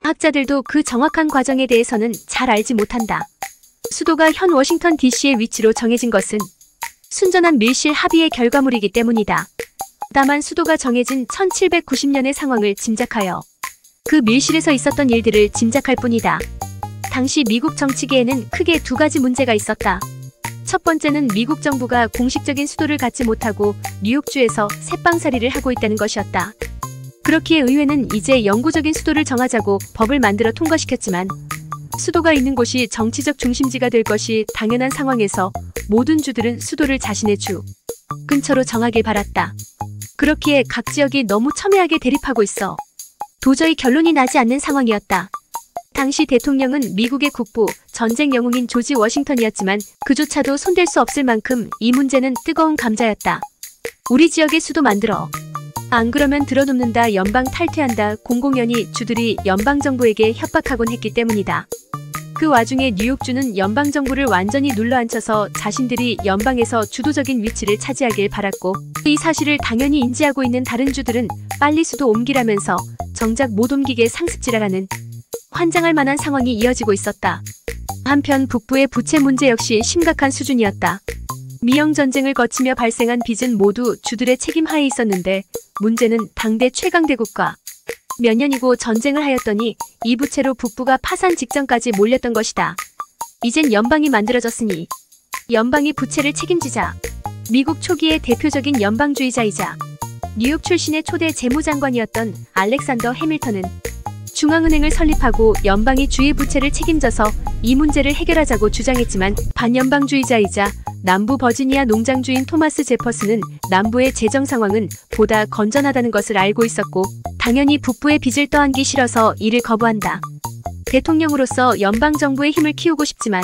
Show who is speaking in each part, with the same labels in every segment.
Speaker 1: 학자들도 그 정확한 과정에 대해서는 잘 알지 못한다. 수도가 현 워싱턴 DC의 위치로 정해진 것은 순전한 밀실 합의의 결과물이기 때문이다. 다만 수도가 정해진 1790년의 상황을 짐작하여 그 밀실에서 있었던 일들을 짐작할 뿐이다. 당시 미국 정치계에는 크게 두 가지 문제가 있었다. 첫 번째는 미국 정부가 공식적인 수도를 갖지 못하고 뉴욕주에서 새빵살이를 하고 있다는 것이었다. 그렇기에 의회는 이제 영구적인 수도를 정하자고 법을 만들어 통과시켰지만 수도가 있는 곳이 정치적 중심지가 될 것이 당연한 상황에서 모든 주들은 수도를 자신의 주 근처로 정하길 바랐다. 그렇기에 각 지역이 너무 첨예하게 대립하고 있어 도저히 결론이 나지 않는 상황이었다. 당시 대통령은 미국의 국부, 전쟁 영웅인 조지 워싱턴이었지만 그조차도 손댈 수 없을 만큼 이 문제는 뜨거운 감자였다. 우리 지역의 수도 만들어. 안 그러면 들어눕는다, 연방 탈퇴한다, 공공연히 주들이 연방정부에게 협박하곤 했기 때문이다. 그 와중에 뉴욕주는 연방정부를 완전히 눌러앉혀서 자신들이 연방에서 주도적인 위치를 차지하길 바랐고 이 사실을 당연히 인지하고 있는 다른 주들은 빨리 수도 옮기라면서 정작 못 옮기게 상습질하라는 환장할 만한 상황이 이어지고 있었다. 한편 북부의 부채 문제 역시 심각한 수준이었다. 미영전쟁을 거치며 발생한 빚은 모두 주들의 책임 하에 있었는데 문제는 당대 최강대국과 몇 년이고 전쟁을 하였더니 이 부채로 북부가 파산 직전까지 몰렸던 것이다. 이젠 연방이 만들어졌으니 연방이 부채를 책임지자. 미국 초기의 대표적인 연방주의자이자 뉴욕 출신의 초대 재무장관이었던 알렉산더 해밀턴은 중앙은행을 설립하고 연방이 주의 부채를 책임져서 이 문제를 해결하자고 주장했지만 반연방주의자이자 남부 버지니아 농장주인 토마스 제퍼슨은 남부의 재정 상황은 보다 건전하다는 것을 알고 있었고 당연히 북부의 빚을 떠안기 싫어서 이를 거부한다. 대통령으로서 연방정부의 힘을 키우고 싶지만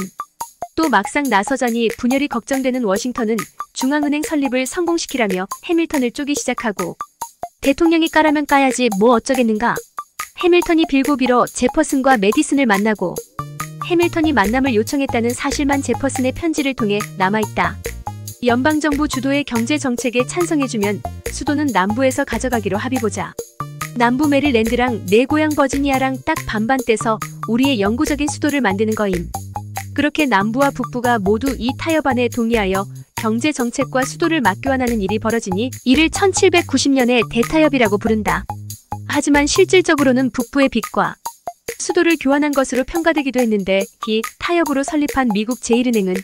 Speaker 1: 또 막상 나서자니 분열이 걱정되는 워싱턴은 중앙은행 설립을 성공시키라며 해밀턴을 쪼기 시작하고 대통령이 까라면 까야지 뭐 어쩌겠는가. 해밀턴이 빌고 빌어 제퍼슨과 메디슨을 만나고 해밀턴이 만남을 요청했다는 사실만 제퍼슨의 편지를 통해 남아있다. 연방정부 주도의 경제정책에 찬성해주면 수도는 남부에서 가져가기로 합의보자. 남부 메릴랜드랑 내 고향 버지니아랑 딱 반반 떼서 우리의 영구적인 수도를 만드는 거임. 그렇게 남부와 북부가 모두 이 타협안에 동의하여 경제정책과 수도를 맞교환하는 일이 벌어지니 이를 1790년의 대타협이라고 부른다. 하지만 실질적으로는 북부의 빚과 수도를 교환한 것으로 평가되기도 했는데 이 타협으로 설립한 미국 제1은행은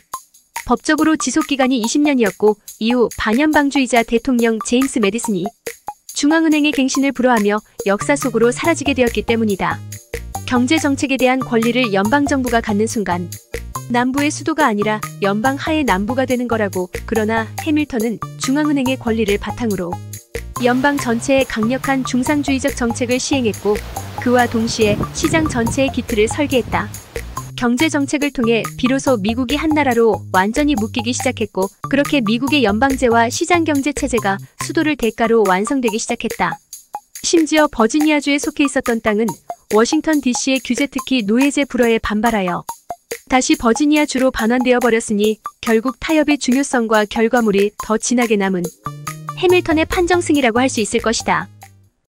Speaker 1: 법적으로 지속기간이 20년이었고 이후 반연방주의자 대통령 제임스 메디슨이 중앙은행의 갱신을 불허하며 역사 속으로 사라지게 되었기 때문이다. 경제정책에 대한 권리를 연방정부가 갖는 순간 남부의 수도가 아니라 연방 하의 남부가 되는 거라고. 그러나 해밀턴은 중앙은행의 권리를 바탕으로 연방 전체의 강력한 중상주의적 정책을 시행했고 그와 동시에 시장 전체의 기틀을 설계했다. 경제정책을 통해 비로소 미국이 한나라로 완전히 묶이기 시작했고 그렇게 미국의 연방제와 시장경제체제가 수도를 대가로 완성되기 시작했다. 심지어 버지니아주에 속해 있었던 땅은 워싱턴 DC의 규제 특히 노예제 불허에 반발하여 다시 버지니아주로 반환되어 버렸으니 결국 타협의 중요성과 결과물이 더 진하게 남은 해밀턴의 판정승이라고 할 수 있을 것이다.